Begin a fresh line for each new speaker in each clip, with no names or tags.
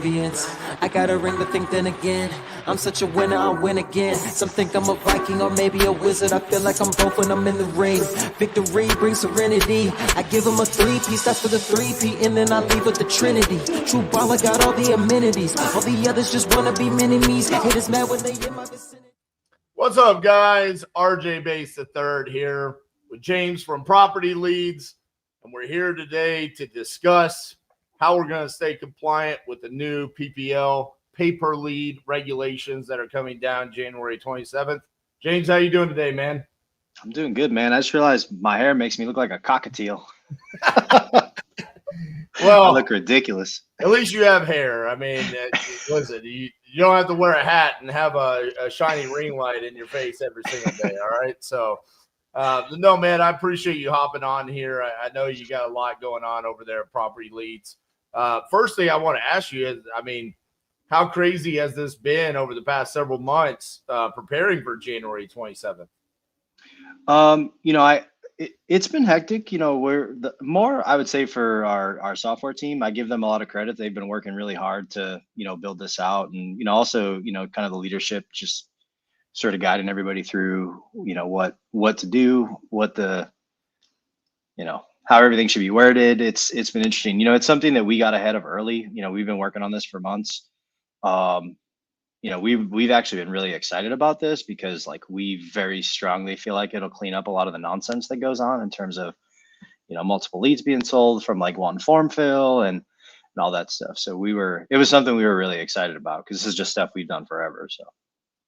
oblivions. I gotta ring the thing then again. I'm such a winner, I'll win again. Some think I'm a Viking or maybe a wizard. I feel like I'm both when I'm in the ring. Victory brings serenity. I give him a 3-piece, that's for the 3P, and then I leave with the Trinity. True baller got all the amenities. All the others just wanna be mini-me's. Haters mad when they in my vicinity.
What's up, guys? RJ Bass III here with James from PropertyLeads, and we're here today to discuss how we're going to stay compliant with the new PPL pay-per-lead regulations that are coming down January 27th. James, how you doing today, man?
I'm doing good, man. I just realized my hair makes me look like a cockatiel.
Well,
I look ridiculous.
At least you have hair. I mean, listen, you don't have to wear a hat and have a shiny ring light in your face every single day, all right? So, no, man, I appreciate you hopping on here. I know you got a lot going on over there at PropertyLeads. First thing I want to ask you is, I mean, how crazy has this been over the past several months preparing for January 27th?
It's been hectic. We're more, I would say, for our software team. I give them a lot of credit. They've been working really hard to, build this out, and, also, kind of the leadership just sort of guiding everybody through, what to do, how everything should be worded. It's been interesting. It's something that we got ahead of early. We've been working on this for months. We've actually been really excited about this because we very strongly feel like it'll clean up a lot of the nonsense that goes on in terms of, multiple leads being sold from one form fill and all that stuff. So it was something we were really excited about because this is just stuff we've done forever. So,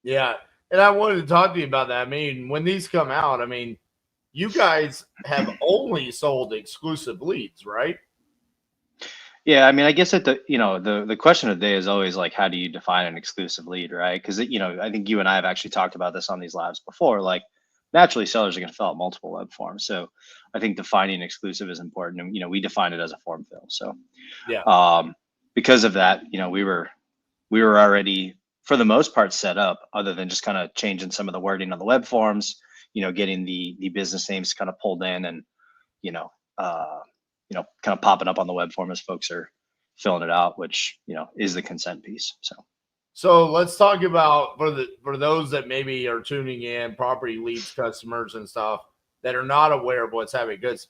yeah. And I wanted to talk to you about that. I mean, when these come out, I mean, you guys have only sold exclusive leads, right?
Yeah, I mean, I guess the question of the day is always how do you define an exclusive lead, right? Because I think you and I have actually talked about this on these labs before. Naturally, sellers are going to fill out multiple web forms, so I think defining exclusive is important. And we define it as a form fill. So yeah, because of that, we were already for the most part set up, other than just kind of changing some of the wording on the web forms. Getting the business names kind of pulled in and kind of popping up on the web form as folks are filling it out, which, is the consent piece.
So let's talk about for those that maybe are tuning in, PropertyLeads customers and stuff that are not aware of what's happening. Because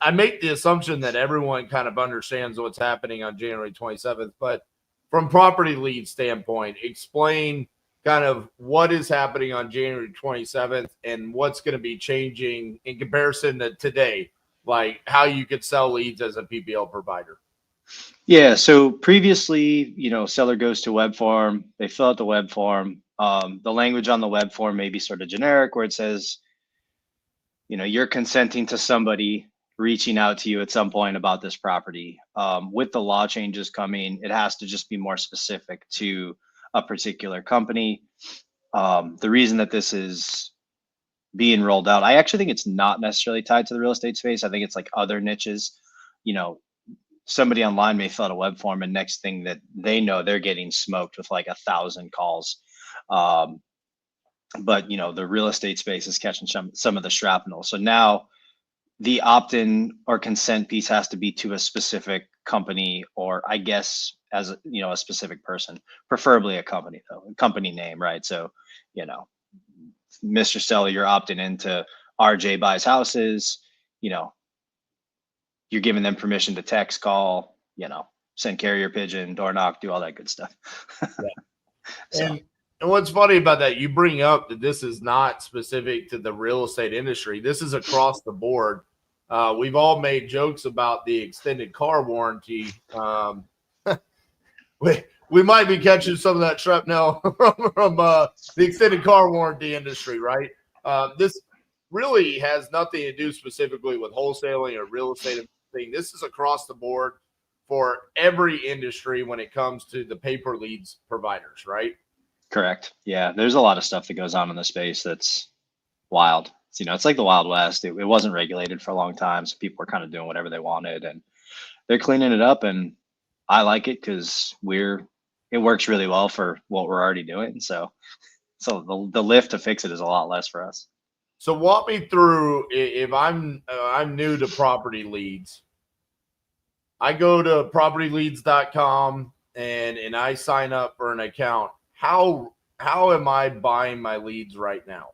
I make the assumption that everyone kind of understands what's happening on January 27th, but from PropertyLeads standpoint, explain kind of what is happening on January 27th and what's going to be changing in comparison to today. Like how you could sell leads as a PPL provider.
Yeah. So previously, seller goes to web form, they fill out the web form. The language on the web form may be sort of generic where it says, you're consenting to somebody reaching out to you at some point about this property. With the law changes coming, it has to just be more specific to a particular company. The reason that this is being rolled out, I actually think it's not necessarily tied to the real estate space. I think it's other niches. Somebody online may fill out a web form and next thing that they know, they're getting smoked with 1,000 calls. But the real estate space is catching some of the shrapnel. So now the opt-in or consent piece has to be to a specific company, or I guess as a specific person, preferably a company though, a company name, right? So, Mr. Seller, you're opting into RJ Buys Houses, you're giving them permission to text, call, send carrier pigeon, door knock, do all that good stuff.
Yeah. And what's funny about that, you bring up that this is not specific to the real estate industry. This is across the board. We've all made jokes about the extended car warranty. We might be catching some of that shrapnel from the extended car warranty industry, right? This really has nothing to do specifically with wholesaling or real estate. This is across the board for every industry when it comes to the pay-per-leads providers, right?
Correct. Yeah, there's a lot of stuff that goes on in the space that's wild. It's like the Wild West. It wasn't regulated for a long time, so people were kind of doing whatever they wanted, and they're cleaning it up. And I like it because it works really well for what we're already doing. So the lift to fix it is a lot less for us.
So walk me through, if I'm new to PropertyLeads, I go to PropertyLeads.com. and I sign up for an account, how am I buying my leads right now?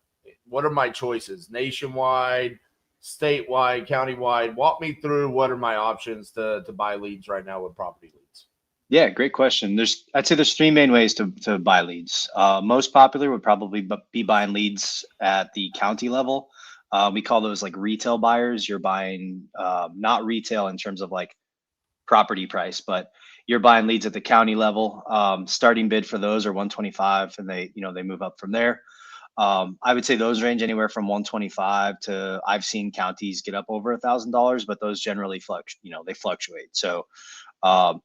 What are my choices? Nationwide, statewide, countywide? Walk me through what are my options to buy leads right now with Property Leads.
Yeah, great question. I'd say there's three main ways to buy leads. Most popular would probably be buying leads at the county level. We call those like retail buyers. You're buying not retail in terms of like property price, but you're buying leads at the county level. Starting bid for those are 125, and they move up from there. I would say those range anywhere from 125 to, I've seen counties get up over $1,000, but those generally they fluctuate. So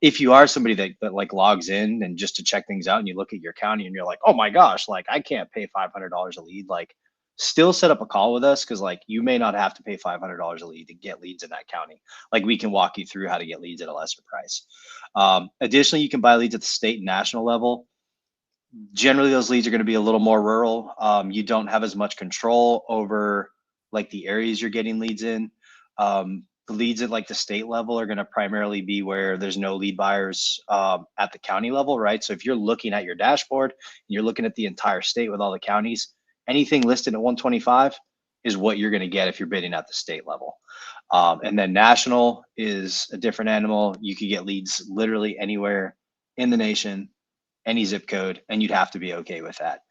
if you are somebody that like logs in and just to check things out, and you look at your county and you're like, oh my gosh, like I can't pay $500 a lead, like still set up a call with us, because like you may not have to pay $500 a lead to get leads in that county. Like we can walk you through how to get leads at a lesser price. Additionally, you can buy leads at the state and national level. Generally, those leads are going to be a little more rural. You don't have as much control over like the areas you're getting leads in. The leads at like the state level are going to primarily be where there's no lead buyers at the county level, right? So if you're looking at your dashboard and you're looking at the entire state with all the counties, anything listed at 125 is what you're going to get if you're bidding at the state level. And then national is a different animal. You could get leads literally anywhere in the nation, any zip code, and you'd have to be okay with that.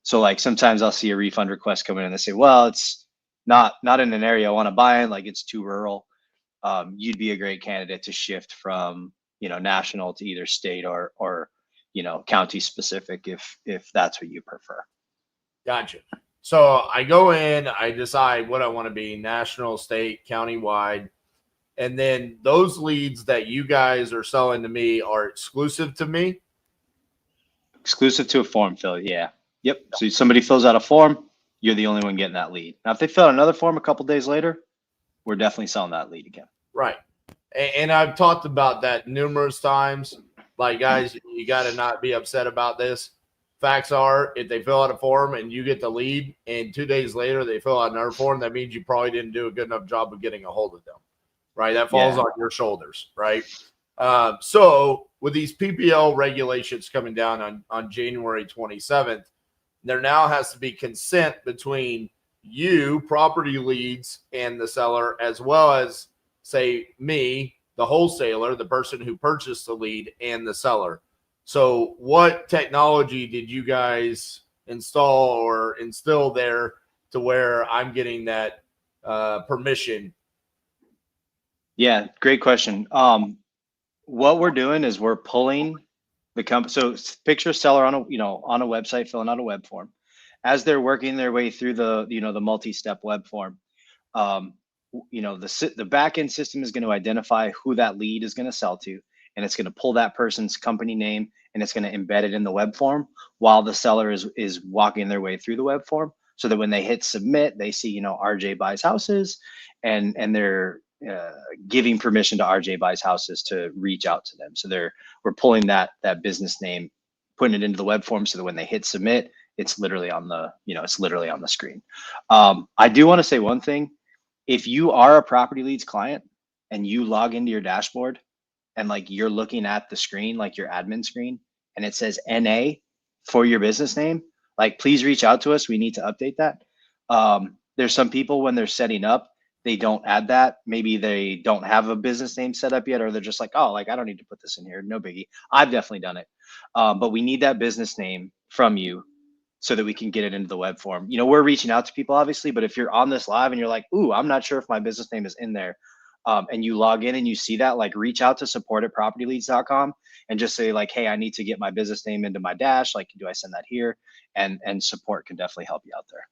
So like sometimes I'll see a refund request come in and they say, well, it's not in an area I want to buy in, like it's too rural. You'd be a great candidate to shift from, national to either state or county specific if that's what you prefer.
Gotcha. So I go in, I decide what I want to be, national, state, countywide. And then those leads that you guys are selling to me are exclusive to me.
Exclusive to a form fill. Yeah. Yep. So somebody fills out a form, you're the only one getting that lead. Now, if they fill out another form a couple days later, we're definitely selling that lead again.
Right. And I've talked about that numerous times. Like, guys, you got to not be upset about this. Facts are, if they fill out a form and you get the lead and 2 days later they fill out another form, that means you probably didn't do a good enough job of getting a hold of them, right? That falls on your shoulders, right? So with these PPL regulations coming down on January 27th, there now has to be consent between you, Property Leads, and the seller, as well as, say, me, the wholesaler, the person who purchased the lead, and the seller. So what technology did you guys install or instill there to where I'm getting that permission?
Yeah, great question. What we're doing is we're pulling the company. So picture a seller on a website filling out a web form. As they're working their way through the multi-step web form, the back end system is going to identify who that lead is going to sell to, and it's going to pull that person's company name and it's going to embed it in the web form while the seller is walking their way through the web form, so that when they hit submit, they see RJ buys houses, and they're giving permission to RJ buys houses to reach out to them. So we're pulling that business name, putting it into the web form, so that when they hit submit, it's literally on the screen. I do want to say one thing. If you are a Property Leads client and you log into your dashboard and like you're looking at the screen, like your admin screen, and it says NA for your business name, like please reach out to us. We need to update that. There's some people when they're setting up, they don't add that. Maybe they don't have a business name set up yet, or they're just like, oh, like I don't need to put this in here. No biggie. I've definitely done it. But we need that business name from you so that we can get it into the web form. We're reaching out to people obviously, but if you're on this live and you're like, ooh, I'm not sure if my business name is in there, and you log in and you see that, like reach out to support@propertyleads.com and just say like, hey, I need to get my business name into my dash. Like, do I send that here? And support can definitely help you out there.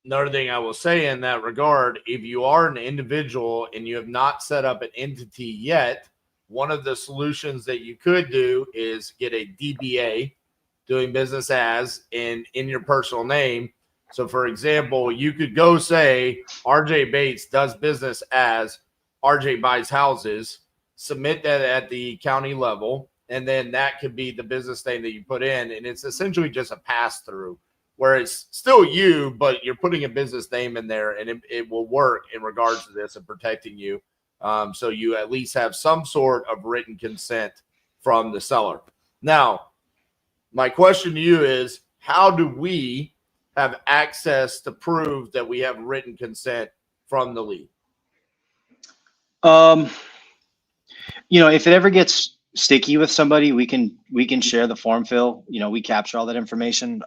Another thing I will say in that regard, if you are an individual and you have not set up an entity yet, one of the solutions that you could do is get a DBA, doing business as, in your personal name. So for example, you could go say RJ Bates does business as RJ buys houses, submit that at the county level, and then that could be the business name that you put in. And it's essentially just a pass through where it's still you, but you're putting a business name in there, and it will work in regards to this and protecting you. So you at least have some sort of written consent from the seller. Now, my question to you is, how do we have access to prove that we have written consent from the lead?
If it ever gets sticky with somebody, we can share the form fill. We capture all that information.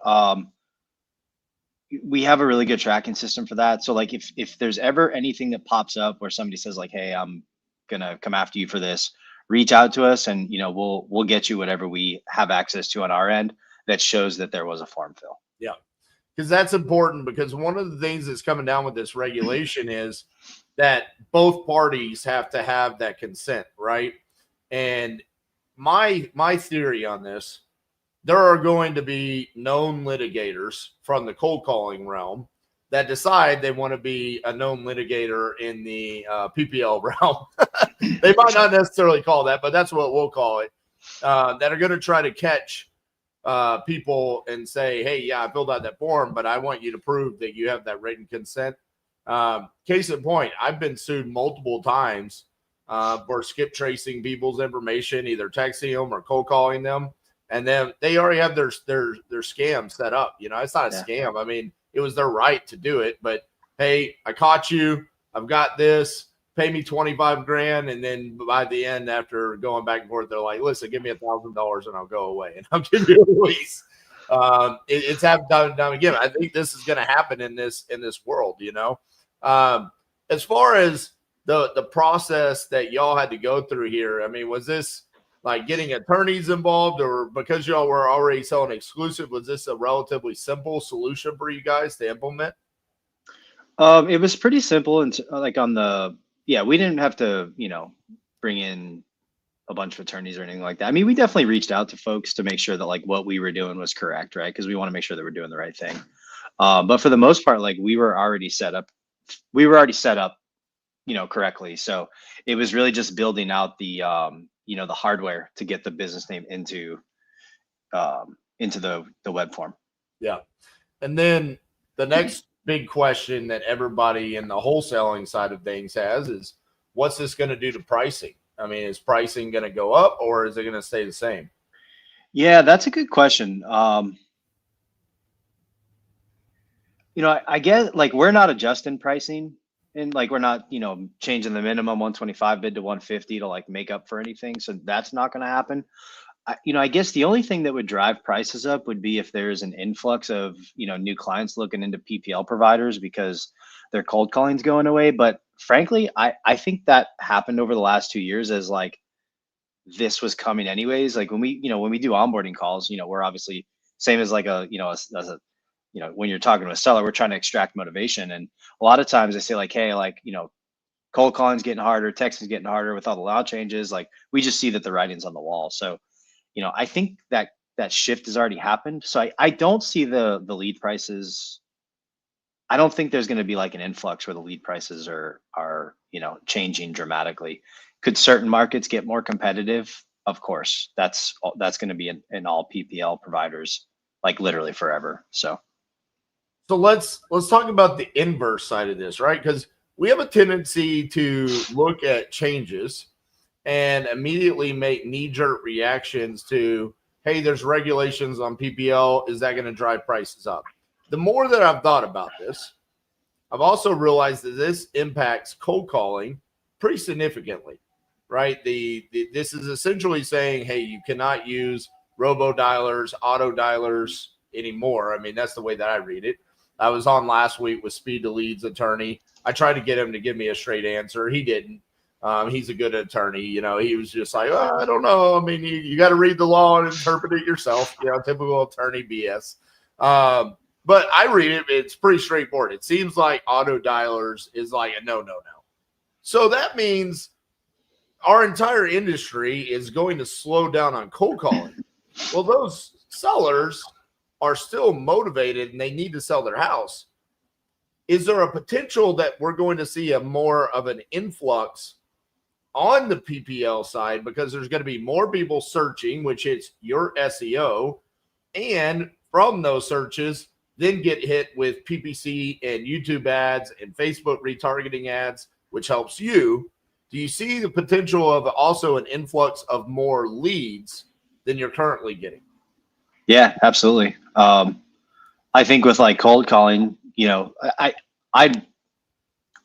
We have a really good tracking system for that. So like if there's ever anything that pops up where somebody says like, hey, I'm gonna come after you for this, reach out to us and we'll get you whatever we have access to on our end that shows that there was a form fill.
Yeah. Because that's important, because one of the things that's coming down with this regulation is that both parties have to have that consent, right? And my theory on this, there are going to be known litigators from the cold calling realm that decide they want to be a known litigator in the PPL realm. They might not necessarily call that, but that's what we'll call it, that are going to try to catch people and say, hey, yeah, I filled out that form, but I want you to prove that you have that written consent. Case in point, I've been sued multiple times for skip tracing people's information, either texting them or cold calling them. And then they already have their scam set up. It's not a scam. I mean, it was their right to do it, but hey, I caught you. I've got this. Pay me 25 grand. And then by the end, after going back and forth, they're like, listen, give me $1,000 and I'll go away and I'll give you a release. It's happened done again. I think this is going to happen in this world, as far as the process that y'all had to go through here. I mean, was this like getting attorneys involved, or because y'all were already selling exclusive, was this a relatively simple solution for you guys to implement?
It was pretty simple. And like we didn't have to, bring in a bunch of attorneys or anything like that. I mean, we definitely reached out to folks to make sure that like what we were doing was correct, right? Because we want to make sure that we're doing the right thing. But for the most part, like we were already set up, correctly. So it was really just building out the hardware to get the business name into the web form.
Yeah. And then the next big question that everybody in the wholesaling side of things has is, what's this going to do to pricing? I mean, is pricing going to go up or is it going to stay the same?
Yeah, that's a good question. I get like we're not adjusting pricing, and like we're not, changing the minimum 125 bid to 150 to like make up for anything. So that's not going to happen. I guess the only thing that would drive prices up would be if there's an influx of, new clients looking into PPL providers because their cold calling's going away. But frankly, I think that happened over the last 2 years as like this was coming anyways. Like when we do onboarding calls, we're obviously same as like when you're talking to a seller, we're trying to extract motivation. And a lot of times they say like, hey, like, cold calling's getting harder, texting's getting harder with all the law changes. Like we just see that the writing's on the wall. So, I think that shift has already happened. So I don't see the lead prices. I don't think there's going to be like an influx where the lead prices are changing dramatically. Could certain markets get more competitive? Of course, that's going to be in all PPL providers, like literally forever. So
let's talk about the inverse side of this, right? Because we have a tendency to look at changes and immediately make knee-jerk reactions to, hey, there's regulations on PPL. Is that going to drive prices up? The more that I've thought about this, I've also realized that this impacts cold calling pretty significantly, right? This is essentially saying, hey, you cannot use robo-dialers, auto-dialers anymore. I mean, that's the way that I read it. I was on last week with Speed to Leads attorney. I tried to get him to give me a straight answer. He didn't. He's a good attorney. He was just like, oh, I don't know. I mean, you got to read the law and interpret it yourself. Typical attorney BS. But I read it. It's pretty straightforward. It seems like auto dialers is like a no. So that means our entire industry is going to slow down on cold calling. Well, those sellers are still motivated and they need to sell their house. Is there a potential that we're going to see a more of an influx on the PPL side because there's going to be more people searching, which is your SEO, and from those searches, then get hit with PPC and YouTube ads and Facebook retargeting ads, which helps you. do you see the potential of also an influx of more leads than you're currently getting?
Yeah, absolutely. I think with like cold calling, I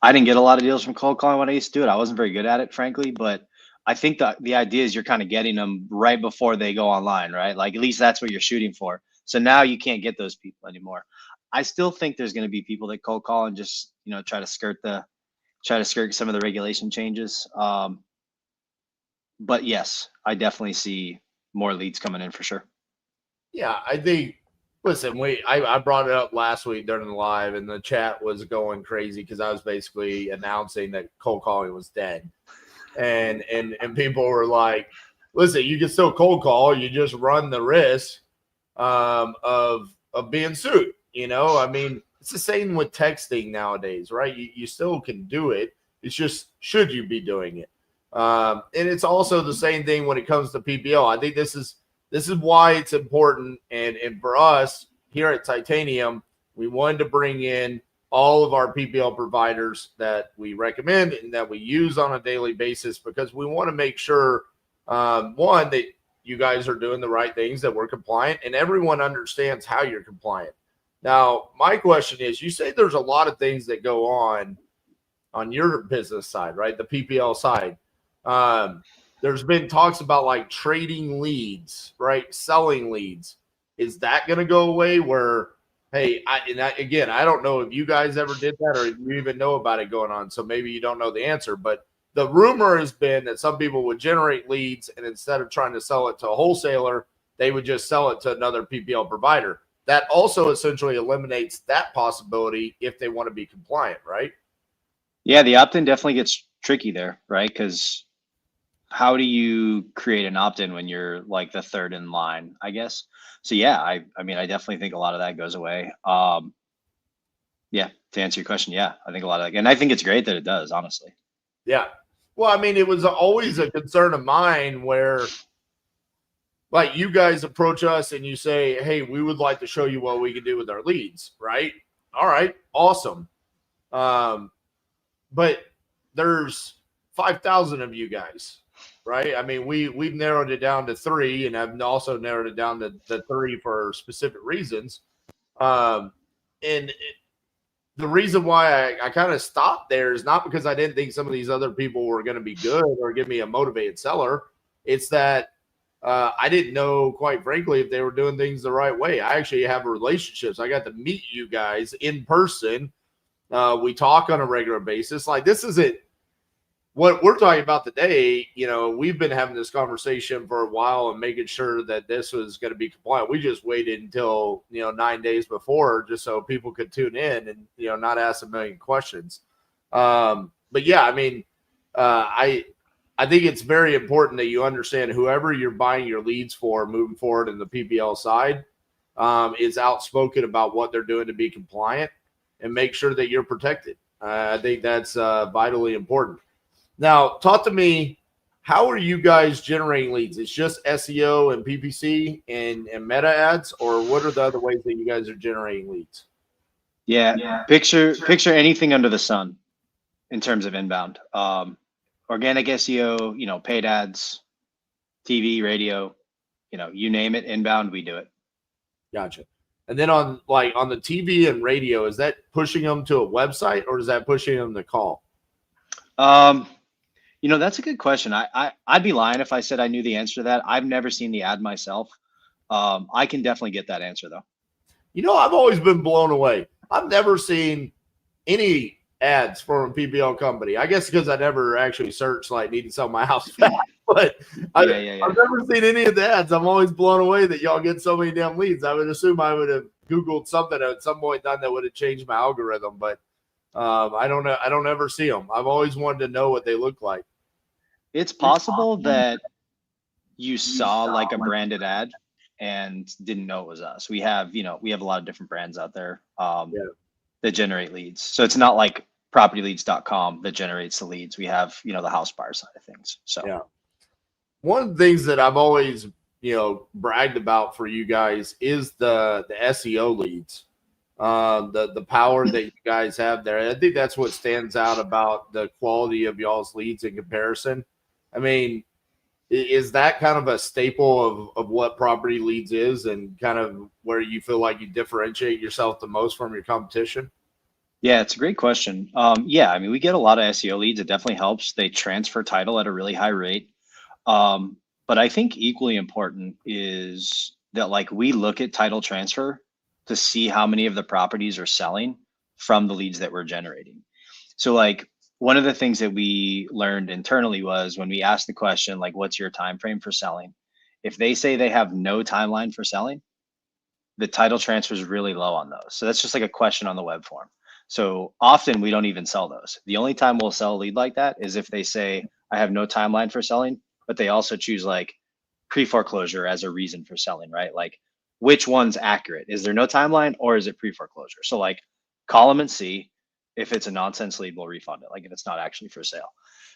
didn't get a lot of deals from cold calling when I used to do it. I wasn't very good at it, frankly, but I think that the idea is you're kind of getting them right before they go online, right? Like at least that's what you're shooting for. So now you can't get those people anymore. I still think there's going to be people that cold call and just, try to skirt some of the regulation changes. But yes, I definitely see more leads coming in for sure.
Yeah, I think. Listen, I brought it up last week during the live, and the chat was going crazy because I was basically announcing that cold calling was dead, and people were like, "Listen, you can still cold call. You just run the risk of being sued." I mean, it's the same with texting nowadays, right? You still can do it. It's just, should you be doing it? And it's also the same thing when it comes to PPL. I think this is why it's important. And for us here at Titanium, we wanted to bring in all of our PPL providers that we recommend and that we use on a daily basis, because we want to make sure, one, that you guys are doing the right things, that we're compliant, and everyone understands how you're compliant. Now, my question is, you say there's a lot of things that go on your business side, right? The PPL side. There's been talks about like trading leads, right? Selling leads. Is that going to go away where, hey, again, I don't know if you guys ever did that or if you even know about it going on. So maybe you don't know the answer, but the rumor has been that some people would generate leads, and instead of trying to sell it to a wholesaler, they would just sell it to another PPL provider. That also essentially eliminates that possibility if they want to be compliant, right?
Yeah, the opt-in definitely gets tricky there, right? Because how do you create an opt-in when you're like the third in line, I guess? So yeah, I mean, I definitely think a lot of that goes away. Yeah, to answer your question, yeah, I think a lot of that, and I think it's great that it does, honestly.
Yeah. Well, I mean, it was always a concern of mine where, like, you guys approach us and you say, hey, we would like to show you what we can do with our leads, right? All right, awesome. But there's 5,000 of you guys, right? I mean, we've narrowed it down to 3, and I've also narrowed it down to 3 for specific reasons. And the reason why I kind of stopped there is not because I didn't think some of these other people were going to be good or give me a motivated seller. It's that I didn't know, quite frankly, if they were doing things the right way. I actually have relationships. I got to meet you guys in person. We talk on a regular basis. Like, this isn't what we're talking about today. We've been having this conversation for a while and making sure that this was going to be compliant. We just waited until 9 days before, just so people could tune in and not ask a million questions. But yeah, I mean, I think it's very important that you understand whoever you're buying your leads for moving forward in the PPL side is outspoken about what they're doing to be compliant, and make sure that you're protected. I think that's vitally important. Now, talk to me, how are you guys generating leads? It's just SEO and PPC and meta ads, or what are the other ways that you guys are generating leads?
Yeah. Picture anything under the sun in terms of inbound. Organic SEO, paid ads, TV, radio, you name it, inbound, we do it.
Gotcha. And then on the TV and radio, is that pushing them to a website, or is that pushing them to call?
That's a good question. I'd be lying if I said I knew the answer to that. I've never seen the ad myself. I can definitely get that answer though.
I've always been blown away. I've never seen any ads from a PPL company. I guess because I never actually searched like need to sell my house fast. But I've never seen any of the ads. I'm always blown away that y'all get so many damn leads. I would assume I would have Googled something at some point done that would have changed my algorithm, but I don't know. I don't ever see them. I've always wanted to know what they look like.
It's possible that you saw like a branded ad and didn't know it was us. We have a lot of different brands out there that generate leads. So it's not like PropertyLeads.com that generates the leads. We have, the house buyer side of things. So
yeah. One of the things that I've always, bragged about for you guys is the SEO leads. the power that you guys have there. I think that's what stands out about the quality of y'all's leads in comparison. I mean, is that kind of a staple of what Property Leads is, and kind of where you feel like you differentiate yourself the most from your competition?
Yeah, it's a great question. Yeah, I mean, we get a lot of SEO leads. It definitely helps. They transfer title at a really high rate. But I think equally important is that like we look at title transfer to see how many of the properties are selling from the leads that we're generating. So like one of the things that we learned internally was when we asked the question, like, what's your time frame for selling? If they say they have no timeline for selling, the title transfer is really low on those. So that's just like a question on the web form. So often we don't even sell those. The only time we'll sell a lead like that is if they say, I have no timeline for selling, but they also choose like pre-foreclosure as a reason for selling, right? Like which one's accurate? Is there no timeline or is it pre-foreclosure? So like call them and see. If it's a nonsense lead, we'll refund it. Like if it's not actually for sale.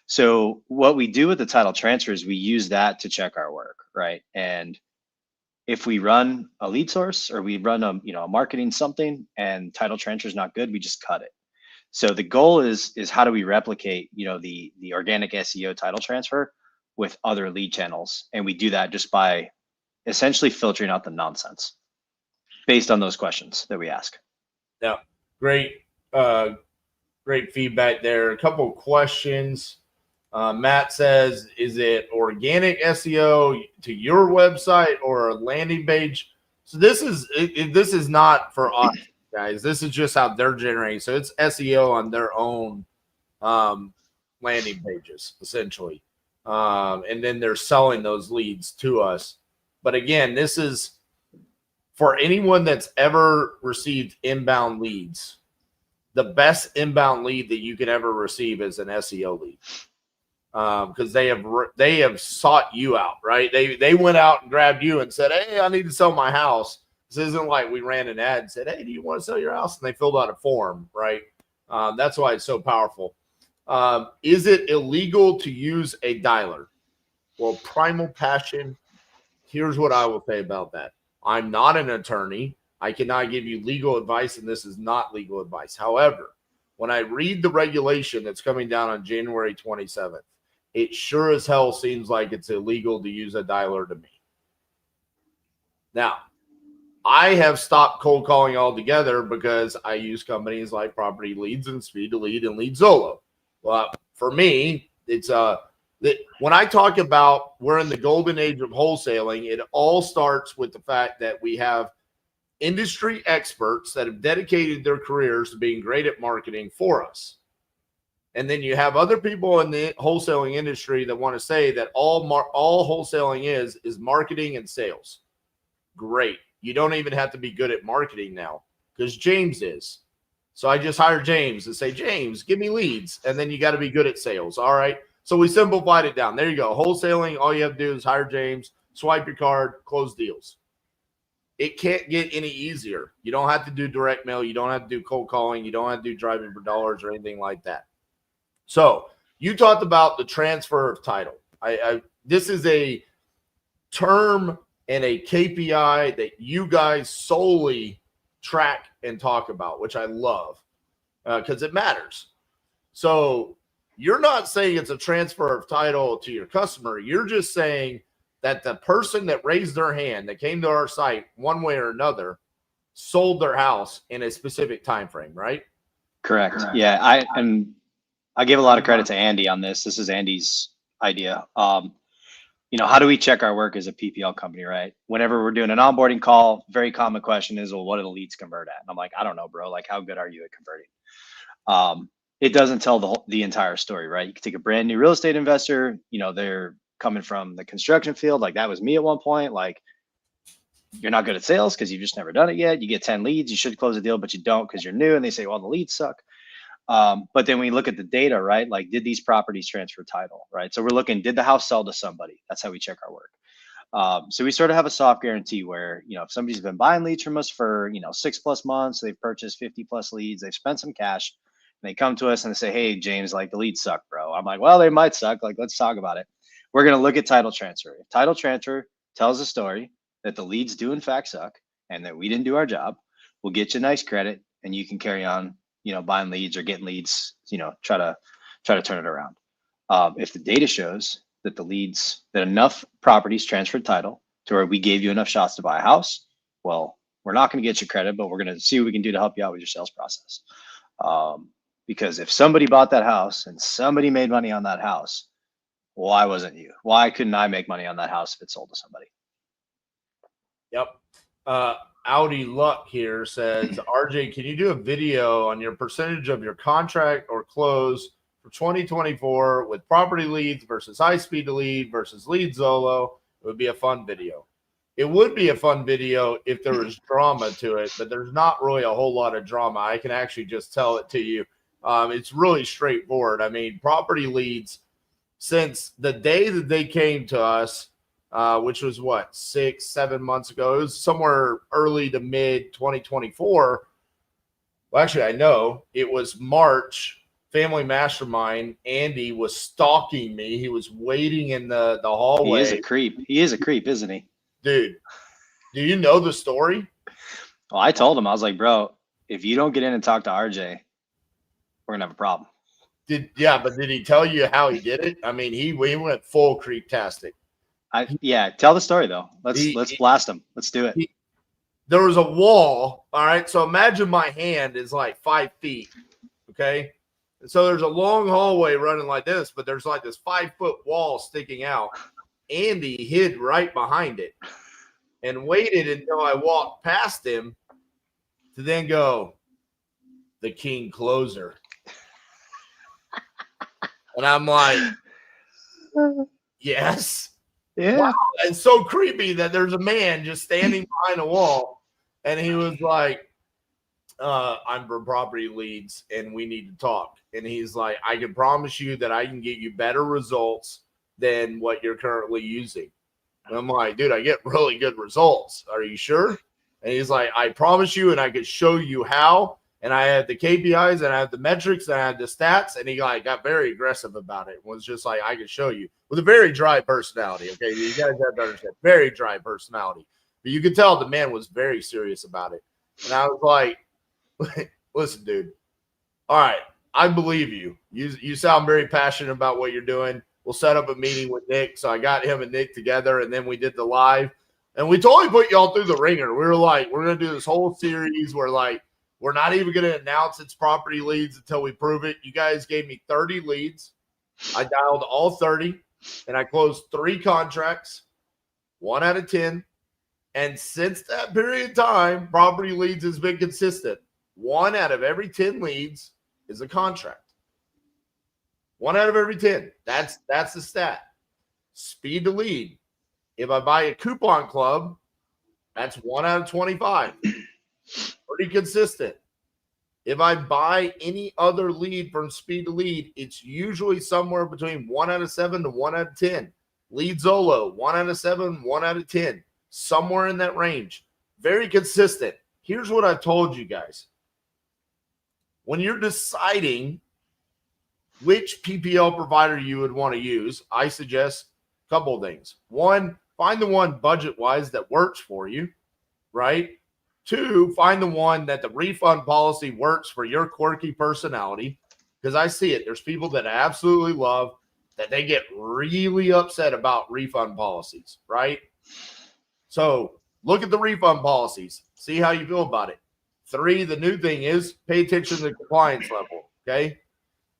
So what we do with the title transfer is we use that to check our work, right? And if we run a lead source or we run a marketing something and title transfer is not good, we just cut it. So the goal is how do we replicate the organic SEO title transfer with other lead channels, and we do that just by essentially filtering out the nonsense based on those questions that we ask.
Yeah, great feedback there. A couple of questions. Matt says, is it organic SEO to your website or a landing page? So this is not for us, guys. This is just how they're generating. So it's SEO on their own landing pages, essentially. And then they're selling those leads to us. But again, this is for anyone that's ever received inbound leads. The best inbound lead that you could ever receive is an SEO lead. Because they have sought you out, right? They went out and grabbed you and said, hey, I need to sell my house. This isn't like we ran an ad and said, hey, do you want to sell your house? And they filled out a form, right? That's why it's so powerful. Is it illegal to use a dialer? Well, Primal Passion, here's what I will say about that. I'm not an attorney. I cannot give you legal advice, and this is not legal advice. However, when I read the regulation that's coming down on January 27th, it sure as hell seems like it's illegal to use a dialer to me. Now, I have stopped cold calling altogether because I use companies like Property Leads and Speed to Lead and LeadZolo. Well, for me, it's when I talk about we're in the golden age of wholesaling, it all starts with the fact that we have industry experts that have dedicated their careers to being great at marketing for us. And then you have other people in the wholesaling industry that want to say that all wholesaling is marketing and sales. Great. You don't even have to be good at marketing now because James is. So I just hired James and say, James, give me leads. And then you got to be good at sales. All right. So we simplified it down. There you go. Wholesaling, all you have to do is hire James, swipe your card, close deals. It can't get any easier. You don't have to do direct mail. You don't have to do cold calling. You don't have to do driving for dollars or anything like that. So you talked about the transfer of title. This is a term and a KPI that you guys solely track and talk about, which I love because it matters. So you're not saying it's a transfer of title to your customer. You're just saying that the person that raised their hand that came to our site one way or another sold their house in a specific time frame, right?
Correct. Yeah, I give a lot of credit to Andy on this. This is Andy's idea. How do we check our work as a PPL company, right? Whenever we're doing an onboarding call, very common question is, well, what do the leads convert at? And I'm like, I don't know, bro. Like, how good are you at converting? It doesn't tell the entire story, right? You can take a brand new real estate investor, they're coming from the construction field. Like that was me at one point. Like you're not good at sales because you've just never done it yet. You get 10 leads, you should close a deal, but you don't because you're new. And they say, well, the leads suck. But then we look at the data, right? Like, did these properties transfer title, right? So we're looking, did the house sell to somebody? That's how we check our work. So we sort of have a soft guarantee where, if somebody's been buying leads from us for, 6+ months, they've purchased 50+ leads, they've spent some cash, and they come to us and they say, hey, James, like the leads suck, bro. I'm like, well, they might suck. Like, let's talk about it. We're going to look at title transfer. If title transfer tells a story that the leads do in fact suck and that we didn't do our job, we'll get you a nice credit, and you can carry on, buying leads or getting leads, try to turn it around. If the data shows that that enough properties transferred title to where we gave you enough shots to buy a house, well, we're not going to get you credit, but we're going to see what we can do to help you out with your sales process. Because if somebody bought that house and somebody made money on that house, why wasn't you? Why couldn't I make money on that house if it sold to somebody?
Yep. Audi Luck here says, RJ, can you do a video on your percentage of your contract or close for 2024 with property leads versus high speed to lead versus lead Zolo? It would be a fun video. It would be a fun video if there was drama to it, but there's not really a whole lot of drama. I can actually just tell it to you. It's really straightforward. I mean, property leads, since the day that they came to us, which was 6-7 months ago, it was somewhere early to mid 2024. Well, actually, I know it was March. Family Mastermind, Andy was stalking me. He was waiting in the hallway.
He is a creep. He is a creep, isn't he?
Dude, do you know the story?
Well, I told him, I was like, bro, if you don't get in and talk to RJ, we're gonna have a problem.
But did he tell you how he did it? I mean, he went full creep-tastic.
Tell the story though. Let's blast him. Let's do it.
There was a wall. All right. So imagine my hand is like 5 feet. Okay. And so there's a long hallway running like this, but there's like this 5-foot wall sticking out. Andy hid right behind it and waited until I walked past him to then go, the king closer. And I'm like, yes.
Yeah.
Wow. It's so creepy that there's a man just standing behind a wall. And he was like, I'm from Property Leads and we need to talk. And he's like, I can promise you that I can get you better results than what you're currently using. And I'm like, dude, I get really good results. Are you sure? And he's like, I promise you, and I could show you how. And I had the KPIs and I had the metrics and I had the stats. And he got very aggressive about it. Was just like, I could show you with a very dry personality. Okay. You guys have to understand, very dry personality. But you could tell the man was very serious about it. And I was like, listen, dude. All right. I believe you. You sound very passionate about what you're doing. We'll set up a meeting with Nick. So I got him and Nick together, and then we did the live. And we totally put y'all through the ringer. We were like, we're going to do this whole series where, like, we're not even going to announce it's Property Leads until we prove it. You guys gave me 30 leads. I dialed all 30, and I closed 3 contracts, 1 out of 10. And since that period of time, Property Leads has been consistent. 1 out of every 10 leads is a contract. 1 out of every 10. That's the stat. Speed to lead. If I buy a coupon club, that's 1 out of 25. Pretty consistent. If I buy any other lead from speed to lead, it's usually somewhere between 1 out of 7 to 1 out of 10. Lead Zolo, 1 out of 7, 1 out of 10. Somewhere in that range. Very consistent. Here's what I've told you guys. When you're deciding which PPL provider you would want to use, I suggest a couple of things. 1, find the one budget-wise that works for you, right? 2, find the one that the refund policy works for your quirky personality, because I see it. There's people that I absolutely love that they get really upset about refund policies, right? So look at the refund policies. See how you feel about it. 3, the new thing is pay attention to the compliance level, okay?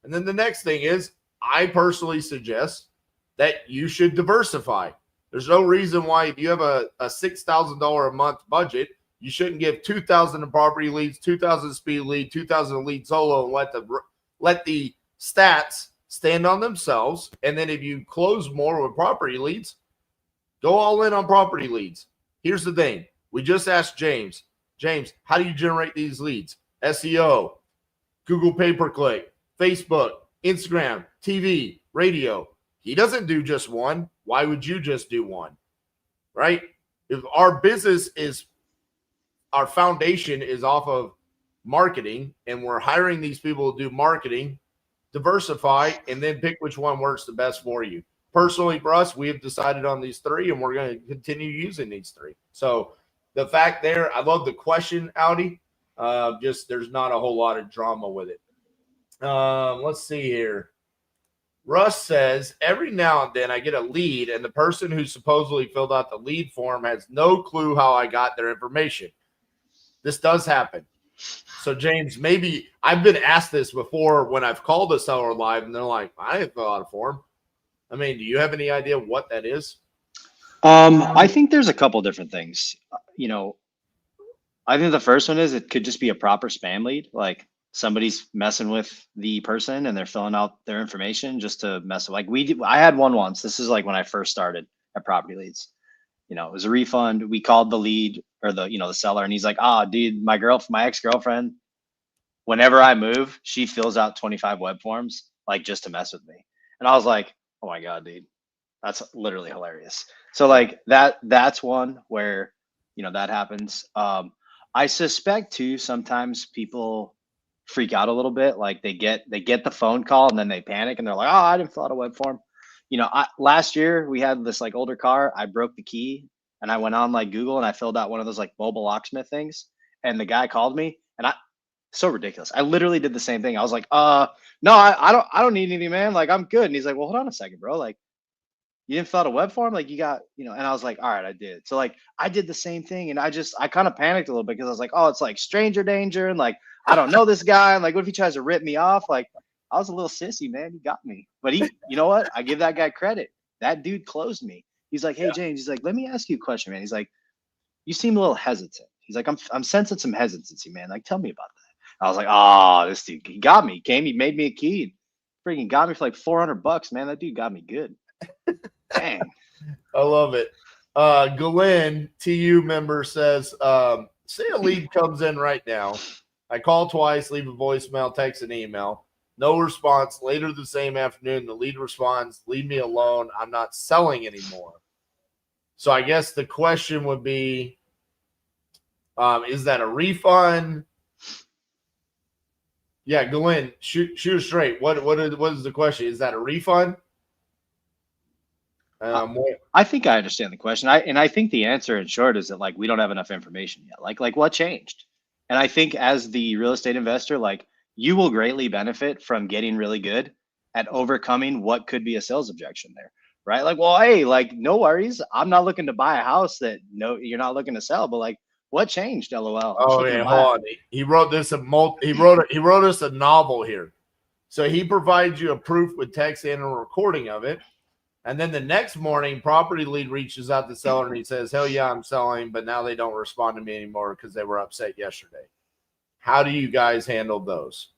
And then the next thing is I personally suggest that you should diversify. There's no reason why if you have a $6,000 a month budget, you shouldn't give $2,000 to Property Leads, $2,000 speed lead, $2,000 to lead solo, and let the stats stand on themselves. And then if you close more with Property Leads, go all in on Property Leads. Here's the thing. We just asked James, how do you generate these leads? SEO, Google pay-per-click, Facebook, Instagram, TV, radio. He doesn't do just one. Why would you just do one? Right? If our business is, our foundation is off of marketing and we're hiring these people to do marketing, diversify, and then pick which one works the best for you. Personally, for us, we have decided on these 3, and we're going to continue using these 3. So the fact there, I love the question, Audi. Just there's not a whole lot of drama with it. Let's see here. Russ says, every now and then I get a lead, and the person who supposedly filled out the lead form has no clue how I got their information. This does happen. So, James, maybe I've been asked this before when I've called a seller live, and they're like, I didn't fill out a form. I mean, do you have any idea what that is?
I think there's a couple different things. I think the first one is it could just be a proper spam lead. Like somebody's messing with the person and they're filling out their information just to mess with. I had one once. This is like when I first started at Property Leads. It was a refund. We called the lead or the seller, and he's like, dude, my ex-girlfriend, whenever I move, she fills out 25 web forms, like just to mess with me. And I was like, oh my God, dude, that's literally hilarious. So like that's one where, that happens. I suspect too, sometimes people freak out a little bit. Like they get the phone call and then they panic and they're like, I didn't fill out a web form. Last year we had this like older car. I broke the key and I went on like Google and I filled out one of those like mobile locksmith things. And the guy called me and so ridiculous. I literally did the same thing. I was like, no, I don't need anything, man. Like I'm good. And he's like, well, hold on a second, bro. Like you didn't fill out a web form? Like you got, and I was like, all right, I did. So like I did the same thing. And I kind of panicked a little bit because I was like, oh, it's like stranger danger. And like, I don't know this guy. And like, what if he tries to rip me off? Like I was a little sissy, man. He got me. But you know what? I give that guy credit. That dude closed me. He's like, hey, James, he's like, let me ask you a question, man. He's like, you seem a little hesitant. He's like, I'm sensing some hesitancy, man. Like, tell me about that. I was like, oh, this dude, he got me. He made me a key. Freaking got me for like $400, man. That dude got me good. Dang.
I love it. Glenn, TU member, says, say a lead comes in right now. I call twice, leave a voicemail, text, and email. No response. Later the same afternoon, the lead responds, leave me alone. I'm not selling anymore. So I guess the question would be, is that a refund? Yeah, Glenn, shoot straight. What is the question? Is that a refund?
I think I understand the question. I think the answer in short is that like we don't have enough information yet. Like what changed? And I think as the real estate investor, like you will greatly benefit from getting really good at overcoming what could be a sales objection there, right? Like, well, hey, like no worries. I'm not looking to buy a house that you're not looking to sell, but like what changed? LOL.
Oh yeah, hold on. He wrote this he wrote us a novel here. So he provides you a proof with text and a recording of it. And then the next morning, Property Lead reaches out to the seller and he says, hell yeah, I'm selling, but now they don't respond to me anymore because they were upset yesterday. How do you guys handle those?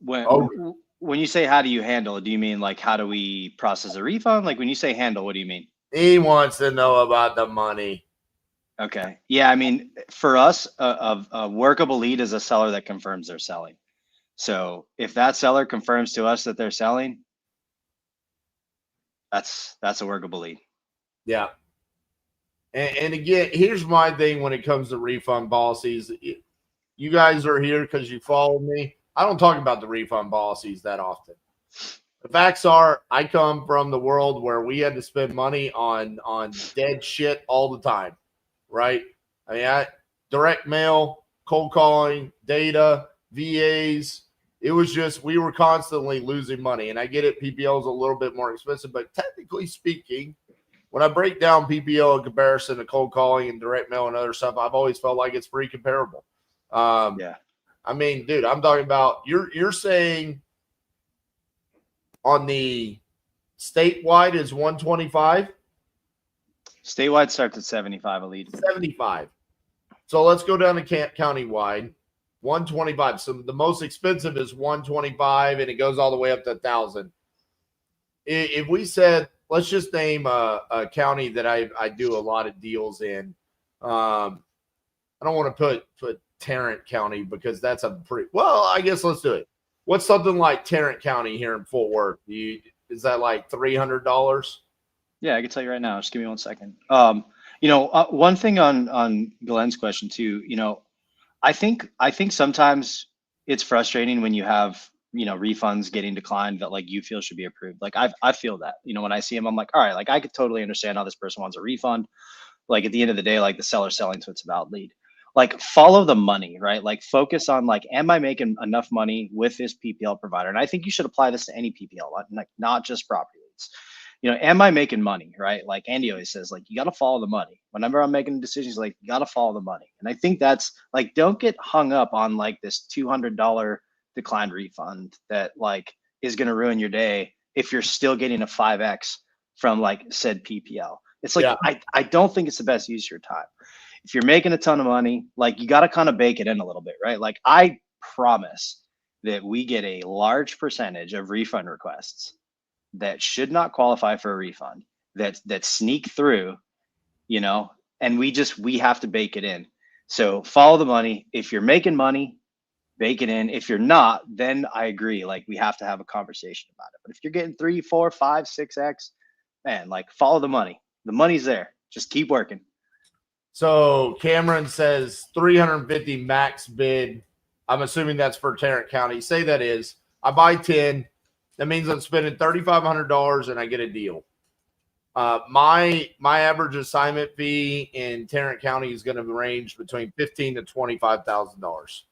When you say how do you handle it, do you mean like how do we process a refund? Like when you say handle, what do you mean?
He wants to know about the money.
Okay. Yeah, I mean, for us, a workable lead is a seller that confirms they're selling. So if that seller confirms to us that they're selling, that's a workable lead.
Yeah. And again, here's my thing when it comes to refund policies. You guys are here because you follow me. I don't talk about the refund policies that often. The facts are I come from the world where we had to spend money on dead shit all the time, right? I mean, direct mail, cold calling, data, VAs. It was just we were constantly losing money. And I get it, PPL is a little bit more expensive, but technically speaking, when I break down PPL in comparison to cold calling and direct mail and other stuff, I've always felt like it's pretty comparable.
Yeah.
I mean, dude, I'm talking about you're saying on the statewide is 125?
Statewide starts at 75 a lead.
75. So let's go down to countywide. 125. So the most expensive is 125, and it goes all the way up to 1,000. If we said, let's just name a county that I do a lot of deals in. I don't want to put Tarrant County because that's a pretty well. I guess let's do it. What's something like Tarrant County here in Fort Worth? Is that like $300?
Yeah, I can tell you right now. Just give me 1 second. One thing on Glenn's question too. I think sometimes it's frustrating when you have refunds getting declined that like you feel should be approved. Like I feel that when I see them, I'm like, all right, like I could totally understand how this person wants a refund. Like at the end of the day, like the seller's selling, so it's about lead. like follow the money, right? Like focus on like, am I making enough money with this PPL provider? And I think you should apply this to any PPL, like not just property leads. You know, am I making money, right? Like Andy always says, like, you got to follow the money. Whenever I'm making decisions, like, you got to follow the money. And I think that's like, don't get hung up on like this $200 declined refund that like is going to ruin your day if you're still getting a 5X from like said PPL. It's like,
Yeah.
I don't think it's the best use of your time. If you're making a ton of money, like you got to kind of bake it in a little bit, right? Like I promise that we get a large percentage of refund requests that should not qualify for a refund that sneak through, you know, and we have to bake it in. So follow the money. If you're making money, bake it in. If you're not, then I agree. Like we have to have a conversation about it. But if you're getting 3, 4, 5, 6X, man, like follow the money. The money's there. Just keep working.
So Cameron says 350 max bid. I'm assuming that's for Tarrant County. Say that is. I buy 10. That means I'm spending $3,500 and I get a deal. My average assignment fee in Tarrant County is going to range between $15,000 to $25,000.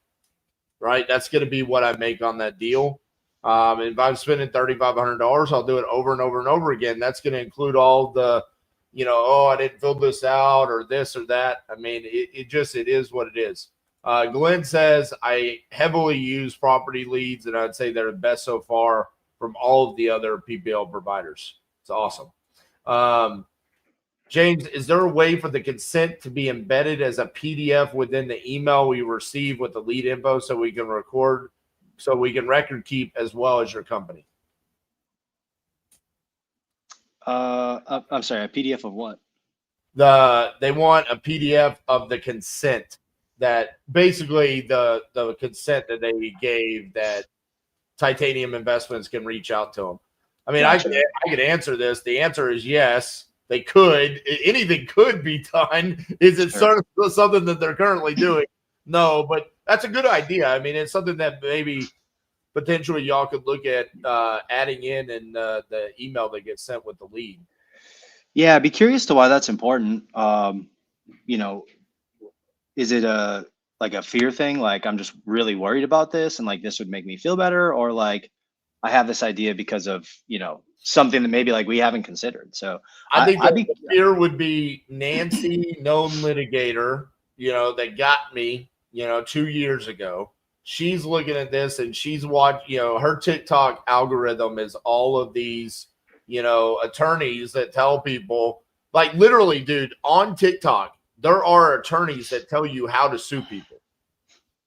Right? That's going to be what I make on that deal. If I'm spending $3,500, I'll do it over and over and over again. That's going to include all the, you know, oh, I didn't fill this out or this or that. I mean, it is what it is. Glenn says, I heavily use property leads, and I'd say they're the best so far from all of the other PPL providers. It's awesome. James, is there a way for the consent to be embedded as a PDF within the email we receive with the lead info so we can record, so we can record keep as well as your company?
I'm sorry, a PDF of what?
They want a PDF of the consent, that basically the consent that they gave that Titanium Investments can reach out to them. I mean, gotcha. I could answer this. The answer is yes, they could. Anything could be done. Is it something that they're currently doing? No, but that's a good idea. I mean, it's something that maybe potentially y'all could look at adding in the email that gets sent with the lead.
Yeah, I'd be curious to why that's important. You know, is it a fear thing? Like I'm just really worried about this and like this would make me feel better, or like I have this idea because of, you know, something that maybe like we haven't considered. So
I think the fear would be Nancy, known litigator, you know, that got me, you know, 2 years ago. She's looking at this and she's watched, you know, her TikTok algorithm is all of these, you know, attorneys that tell people, like literally, dude, on TikTok, there are attorneys that tell you how to sue people.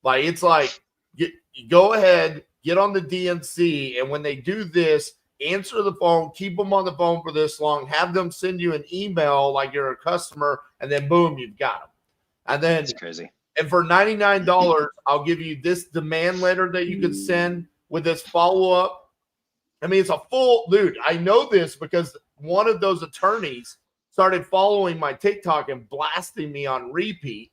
Like, it's like, you go ahead, get on the DNC, and when they do this, answer the phone, keep them on the phone for this long, have them send you an email like you're a customer, and then boom, you've got them. And then
that's crazy.
And for $99, I'll give you this demand letter that you can send with this follow-up. I mean, it's a full, dude, I know this because one of those attorneys started following my TikTok and blasting me on repeat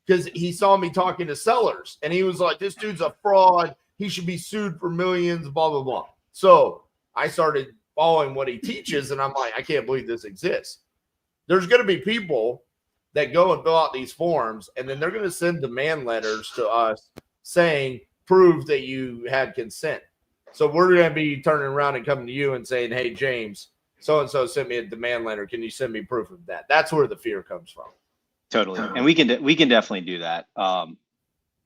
because he saw me talking to sellers. And he was like, this dude's a fraud. He should be sued for millions, blah, blah, blah. So I started following what he teaches, and I'm like, I can't believe this exists. There's going to be people that go and fill out these forms, and then they're going to send demand letters to us saying, prove that you had consent. So we're going to be turning around and coming to you and saying, hey, James, so-and-so sent me a demand letter. Can you send me proof of that? That's where the fear comes from.
Totally. And we can definitely do that.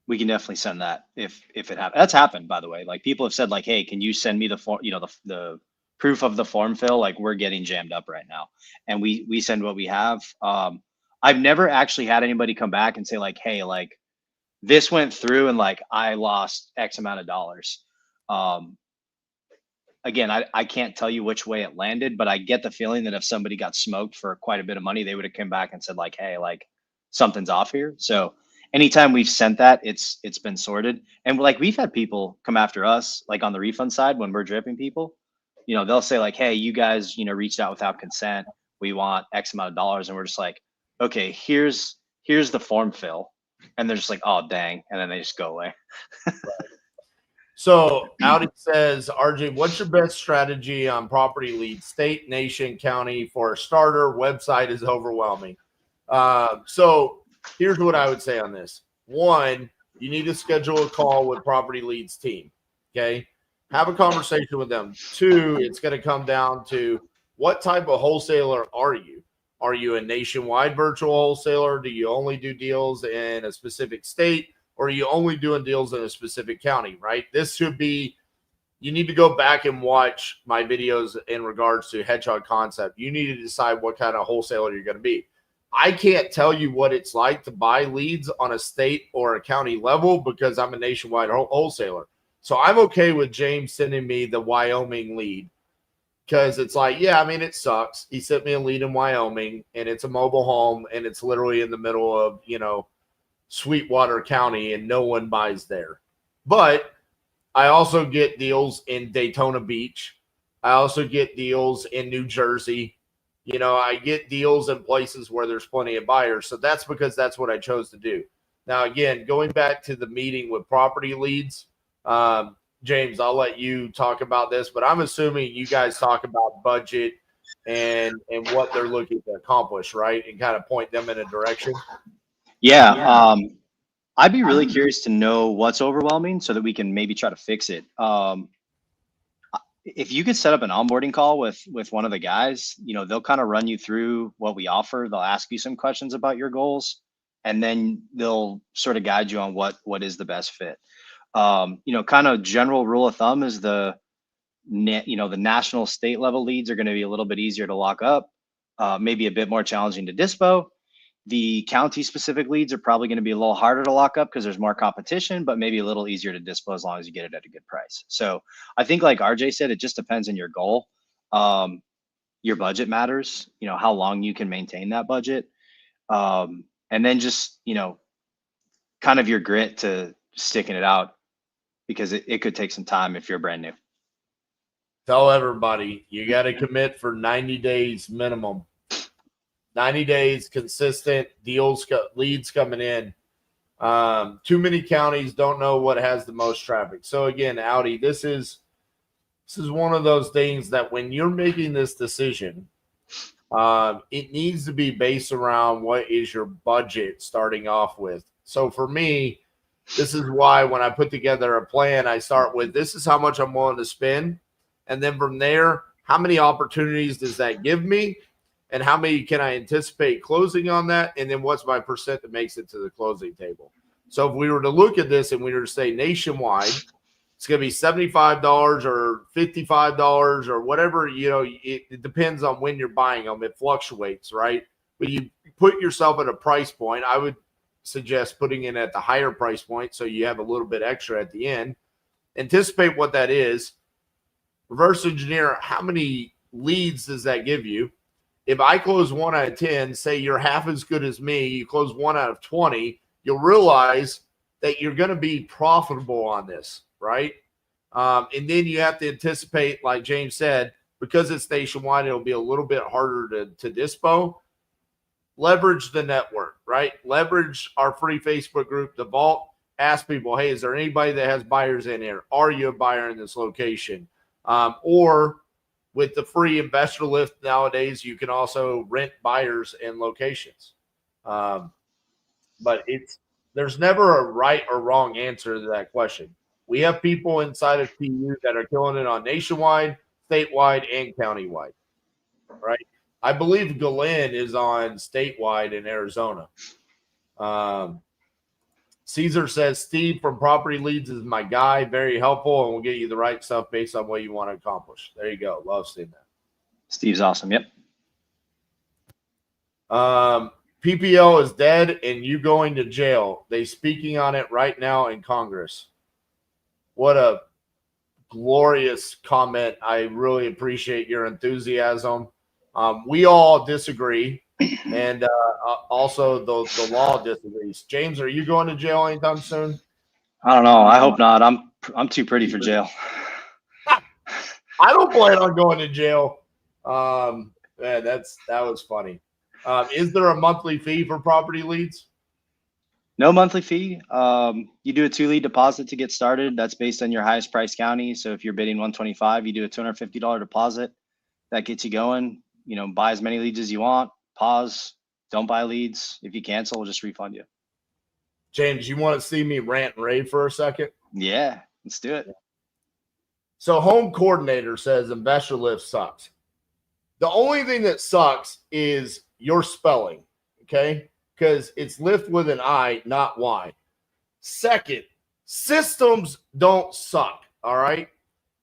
We can definitely send that if it happens. That's happened, by the way. Like people have said like, hey, can you send me the form, you know, the proof of the form fill? Like we're getting jammed up right now. And we send what we have. I've never actually had anybody come back and say like, hey, like this went through and like I lost X amount of dollars. Again, I can't tell you which way it landed, but I get the feeling that if somebody got smoked for quite a bit of money, they would have come back and said like, hey, like something's off here. So anytime we've sent that, it's been sorted. And like we've had people come after us, like on the refund side when we're dripping people, you know, they'll say like, hey, you guys, you know, reached out without consent. We want X amount of dollars. And we're just like, okay, here's the form fill. And they're just like, oh, dang. And then they just go away.
So Audi says, RJ, what's your best strategy on property leads, state, nation, county? For a starter, website is overwhelming. So here's what I would say on this. One, you need to schedule a call with Property Leads team. Okay. Have a conversation with them. Two, it's going to come down to what type of wholesaler are you? Are you a nationwide virtual wholesaler? Do you only do deals in a specific state? Or are you only doing deals in a specific county, right? This should be, you need to go back and watch my videos in regards to hedgehog concept. You need to decide what kind of wholesaler you're going to be. I can't tell you what it's like to buy leads on a state or a county level because I'm a nationwide wholesaler. So I'm okay with James sending me the Wyoming lead because it's like, yeah, I mean, it sucks. He sent me a lead in Wyoming and it's a mobile home and it's literally in the middle of, Sweetwater County and no one buys there. But I also get deals in Daytona Beach. I also get deals in New Jersey. I get deals in places where there's plenty of buyers. So that's because that's what I chose to do. Now, again, going back to the meeting with Property Leads, James, I'll let you talk about this, but I'm assuming you guys talk about budget and what they're looking to accomplish, right? And kind of point them in a direction.
Yeah. I'd be really curious to know what's overwhelming so that we can maybe try to fix it. If you could set up an onboarding call with one of the guys, they'll kind of run you through what we offer. They'll ask you some questions about your goals, and then they'll sort of guide you on what is the best fit. Kind of general rule of thumb is the national state level leads are going to be a little bit easier to lock up, maybe a bit more challenging to dispo. The county specific leads are probably going to be a little harder to lock up because there's more competition, but maybe a little easier to dispo as long as you get it at a good price. So I think like RJ said, it just depends on your goal. Your budget matters, how long you can maintain that budget. And then just, kind of your grit to sticking it out because it could take some time if you're brand new.
Tell everybody you got to commit for 90 days minimum. 90 days, consistent deals, leads coming in. Too many counties don't know what has the most traffic. So again, Audi, this is one of those things that when you're making this decision, it needs to be based around what is your budget starting off with. So for me, this is why when I put together a plan, I start with this is how much I'm willing to spend. And then from there, how many opportunities does that give me? And how many can I anticipate closing on that? And then what's my percent that makes it to the closing table? So if we were to look at this and we were to say nationwide, it's going to be $75 or $55 or whatever, it depends on when you're buying them. It fluctuates, right? But you put yourself at a price point. I would suggest putting in at the higher price point so you have a little bit extra at the end. Anticipate what that is. Reverse engineer, how many leads does that give you? If I close 1 out of 10, say you're half as good as me, you close 1 out of 20, you'll realize that you're going to be profitable on this, right? And then you have to anticipate, like James said, because it's nationwide, it'll be a little bit harder to dispo. Leverage the network, right? Leverage our free Facebook group, The Vault. Ask people, hey, is there anybody that has buyers in here? Are you a buyer in this location? Or with the free investor lift nowadays, you can also rent buyers in locations. But there's never a right or wrong answer to that question. We have people inside of PU that are killing it on nationwide, statewide, and countywide, right? I believe Glenn is on statewide in Arizona. Caesar says, Steve from Property Leads is my guy. Very helpful and will get you the right stuff based on what you want to accomplish. There you go. Love seeing that.
Steve's awesome. Yep.
PPL is dead and you going to jail. They speaking on it right now in Congress. What a glorious comment. I really appreciate your enthusiasm. We all disagree. And also the law disagrees. James, are you going to jail anytime soon?
I don't know. I hope not. I'm too pretty for jail.
I don't plan on going to jail. Man, that was funny. Is there a monthly fee for Property Leads?
No monthly fee. You do a 2-lead deposit to get started. That's based on your highest price county. So if you're bidding 125, you do a $250 deposit. That gets you going. Buy as many leads as you want. Pause, Don't buy leads. If you cancel, we'll just refund you.
James, you want to see me rant and rave for a second?
Yeah, let's do it.
So Home Coordinator says Investor Lift sucks. The only thing that sucks is your spelling, okay? Because it's lift with an I, not Y. Second, systems don't suck, all right?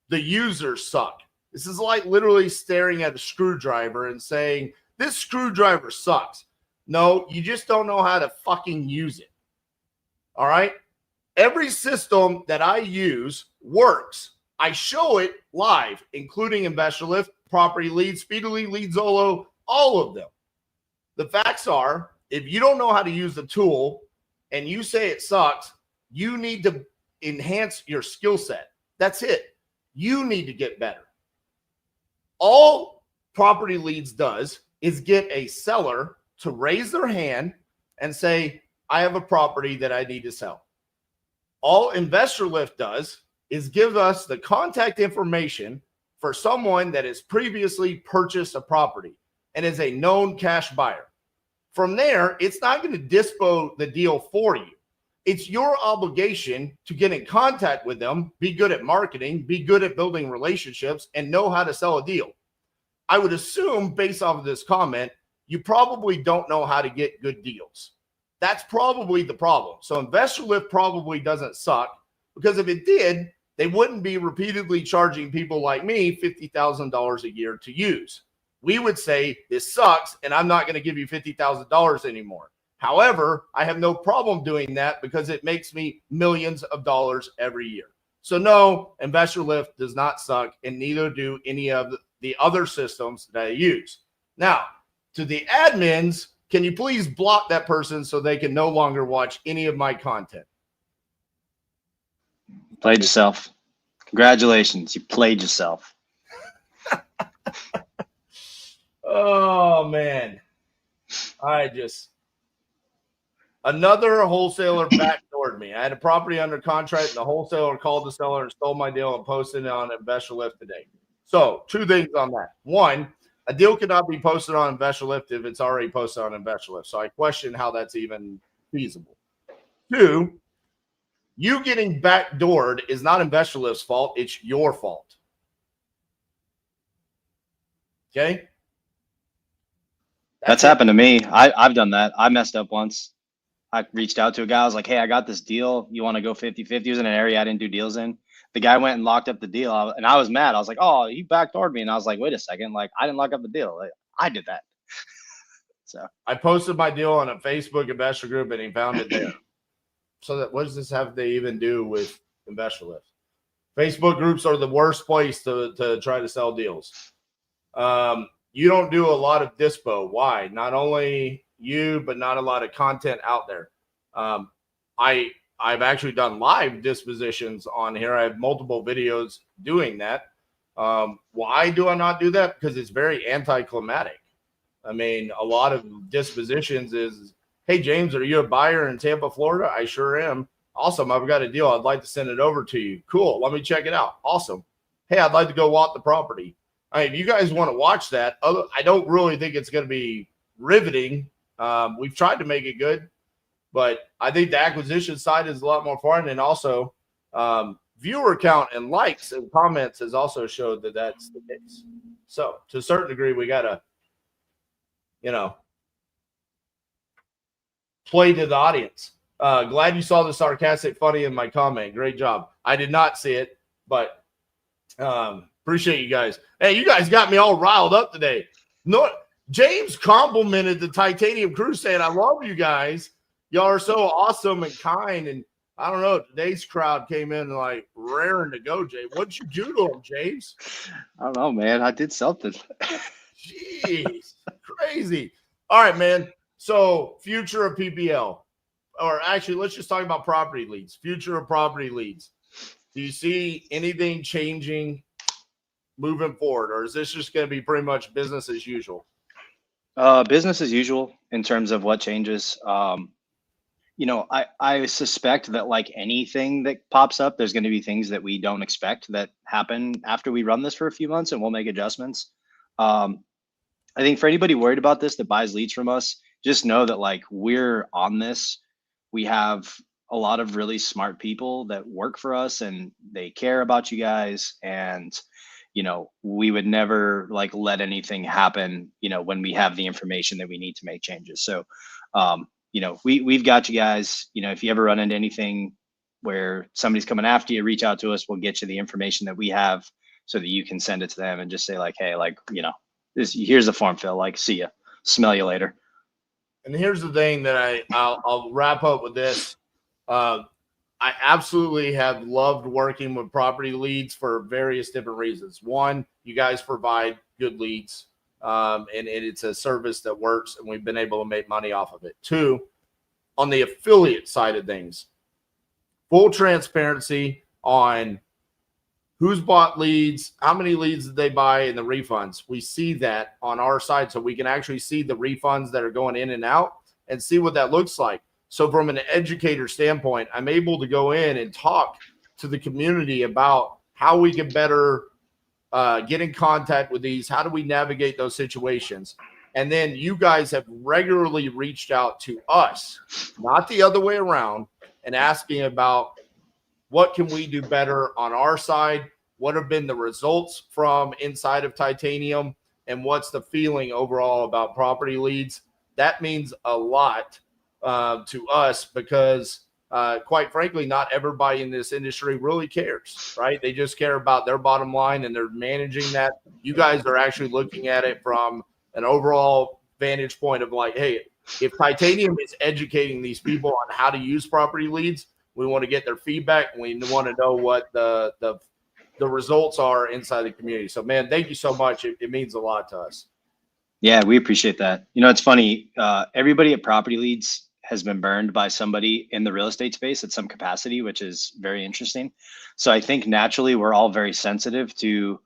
The users suck. This is like literally staring at a screwdriver and saying, this screwdriver sucks. No, you just don't know how to fucking use it, all right? Every system that I use works. I show it live, including Investor Lift, PropertyLeads, Speedily, Leadzolo, all of them. The facts are, if you don't know how to use the tool and you say it sucks, you need to enhance your skill set. That's it. You need to get better. All PropertyLeads does is get a seller to raise their hand and say, I have a property that I need to sell. All Investor Lift does is give us the contact information for someone that has previously purchased a property and is a known cash buyer. From there, it's not going to dispo the deal for you. It's your obligation to get in contact with them, be good at marketing, be good at building relationships, and know how to sell a deal. I would assume, based off of this comment, you probably don't know how to get good deals. That's probably the problem. So Investor Lift probably doesn't suck, because if it did, they wouldn't be repeatedly charging people like me $50,000 a year to use. We would say, this sucks, and I'm not going to give you $50,000 anymore. However, I have no problem doing that because it makes me millions of dollars every year. So no, Investor Lift does not suck, and neither do any of the other systems that I use. Now, to the admins, can you please block that person so they can no longer watch any of my content?
Played yourself. Congratulations. You played yourself.
Oh, man. Another wholesaler backdoored me. I had a property under contract, and the wholesaler called the seller and stole my deal and posted it on Investor Lift today. So, two things on that. One, a deal cannot be posted on Investor Lift if it's already posted on Investor Lift. So I question how that's even feasible. Two, you getting backdoored is not Investor Lift's fault. It's your fault. Okay?
That's happened to me. I've done that. I messed up once. I reached out to a guy. I was like, hey, I got this deal. You want to go 50-50? He was in an area I didn't do deals in. The guy went and locked up the deal. And I was mad. I was like, oh, he backdoored me. And I was like, wait a second. Like, I didn't lock up the deal. Like, I did that. So
I posted my deal on a Facebook investor group, and he found it there. So that, what does this have to even do with Investor Lift? Facebook groups are the worst place to try to sell deals. You don't do a lot of dispo. Why? Not only you, but not a lot of content out there. I've actually done live dispositions on here. I have multiple videos doing that. Why do I not do that? Because it's very anticlimactic. I mean, a lot of dispositions is, hey, James, are you a buyer in Tampa, Florida? I sure am. Awesome. I've got a deal. I'd like to send it over to you. Cool. Let me check it out. Awesome. Hey, I'd like to go walk the property. I mean, if you guys want to watch that, I don't really think it's going to be riveting. We've tried to make it good, but I think the acquisition side is a lot more fun. And also viewer count and likes and comments has also showed that that's the case. So to a certain degree, we got to, play to the audience. Glad you saw the sarcastic funny in my comment. Great job. I did not see it, but appreciate you guys. Hey, you guys got me all riled up today. No, James complimented the Titanium crew saying, I love you guys. Y'all are so awesome and kind. And I don't know, today's crowd came in like raring to go, Jay. What'd you do to them, James?
I don't know, man. I did something.
Jeez, crazy. All right, man. So future of PPL, or actually, let's just talk about property leads. Future of property leads. Do you see anything changing moving forward, or is this just going to be pretty much business as usual?
Business as usual in terms of what changes. I suspect that like anything that pops up, there's going to be things that we don't expect that happen after we run this for a few months, and we'll make adjustments. I think for anybody worried about this that buys leads from us, just know that like we're on this. We have a lot of really smart people that work for us and they care about you guys. And, you know, we would never like let anything happen, you know, when we have the information that we need to make changes. So, you know, we've got you guys, you know, if you ever run into anything where somebody's coming after you, reach out to us. We'll get you the information that we have so that you can send it to them and just say like, hey, like, you know, here's the form fill, like, see ya, smell you later.
And here's the thing that I'll wrap up with this. I absolutely have loved working with Property Leads for various different reasons. One, you guys provide good leads, and it's a service that works, and we've been able to make money off of it. Two, on the affiliate side of things, full transparency on who's bought leads, how many leads did they buy, and the refunds. We see that on our side, so we can actually see the refunds that are going in and out and see what that looks like. So from an educator standpoint, I'm able to go in and talk to the community about how we can better get in contact with these. How do we navigate those situations? And then you guys have regularly reached out to us, not the other way around, and asking about what can we do better on our side? What have been the results from inside of Titanium? And what's the feeling overall about Property Leads? That means a lot to us because, quite frankly, not everybody in this industry really cares, right? They just care about their bottom line and they're managing that. You guys are actually looking at it from an overall vantage point of like, hey, if Titanium is educating these people on how to use Property Leads, we want to get their feedback. And we want to know what the results are inside the community. So, man, thank you so much. It means a lot to us.
Yeah, we appreciate that. You know, it's funny. Everybody at Property Leads has been burned by somebody in the real estate space at some capacity, which is very interesting. So I think naturally we're all very sensitive to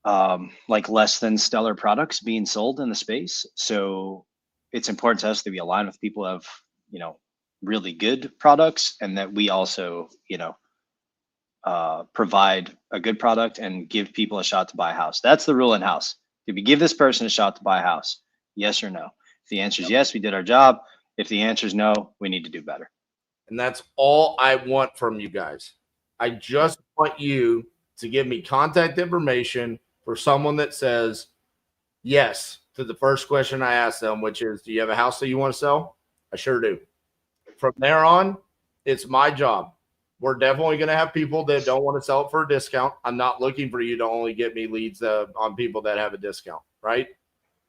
like less than stellar products being sold in the space. So it's important to us that we align with people who have, you know, really good products and that we also, you know, provide a good product and give people a shot to buy a house. That's the rule in house. Did we give this person a shot to buy a house? Yes or no? If the answer is yes, we did our job. If the answer is no, we need to do better.
And that's all I want from you guys. I just want you to give me contact information for someone that says yes to the first question I asked them, which is, do you have a house that you want to sell? I sure do. From there on, it's my job. We're definitely going to have people that don't want to sell it for a discount. I'm not looking for you to only get me leads on people that have a discount, right?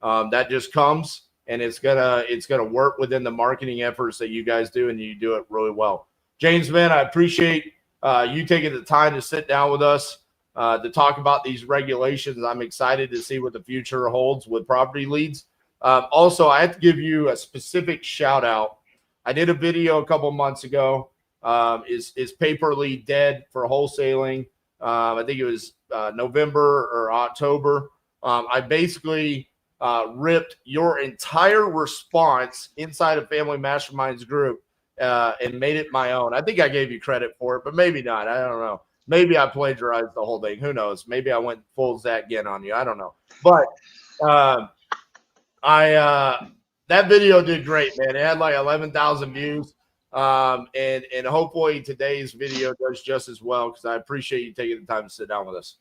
That just comes, and it's gonna work within the marketing efforts that you guys do, and you do it really well. James, man, I appreciate you taking the time to sit down with us to talk about these regulations. I'm excited to see what the future holds with Property Leads. Also, I have to give you a specific shout out. I did a video a couple months ago. Is Paper Lead dead for wholesaling? I think it was November or October. I basically ripped your entire response inside of Family Masterminds group and made it my own. I think I gave you credit for it, but maybe not. I don't know. Maybe I plagiarized the whole thing. Who knows? Maybe I went full Zach Ginn on you. I don't know. But that video did great, man. It had like 11,000 views. And hopefully today's video does just as well, because I appreciate you taking the time to sit down with us.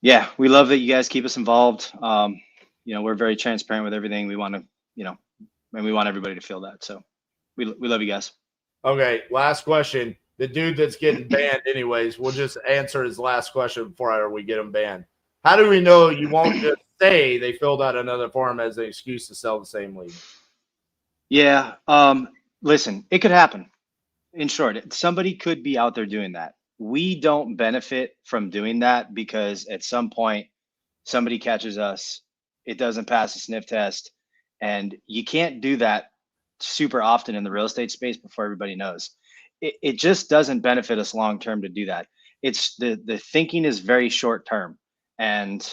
Yeah, we love that you guys keep us involved. You know, we're very transparent with everything. We want to, you know, and we want everybody to feel that. So we love you guys.
Okay, last question. The dude that's getting banned anyways, we'll just answer his last question before we get him banned. How do we know you won't just say they filled out another form as an excuse to sell the same lead?
Yeah. Listen, it could happen. In short, somebody could be out there doing that. We don't benefit from doing that because at some point somebody catches us, it doesn't pass a sniff test, and you can't do that super often in the real estate space before everybody knows. It just doesn't benefit us long term to do that. It's the thinking is very short term, and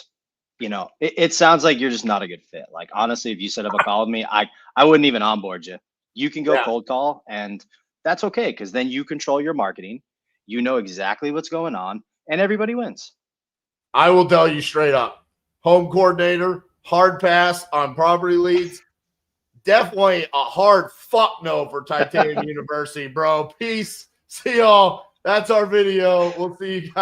you know, it sounds like you're just not a good fit. Like honestly, if you set up a call with me, I wouldn't even onboard you. You can go cold call, and that's okay, because then you control your marketing. You know exactly what's going on, and everybody wins.
I will tell you straight up, home coordinator, hard pass on Property Leads. definitely a hard fuck no for Titanium University, bro. Peace. See y'all. That's our video. We'll see you guys.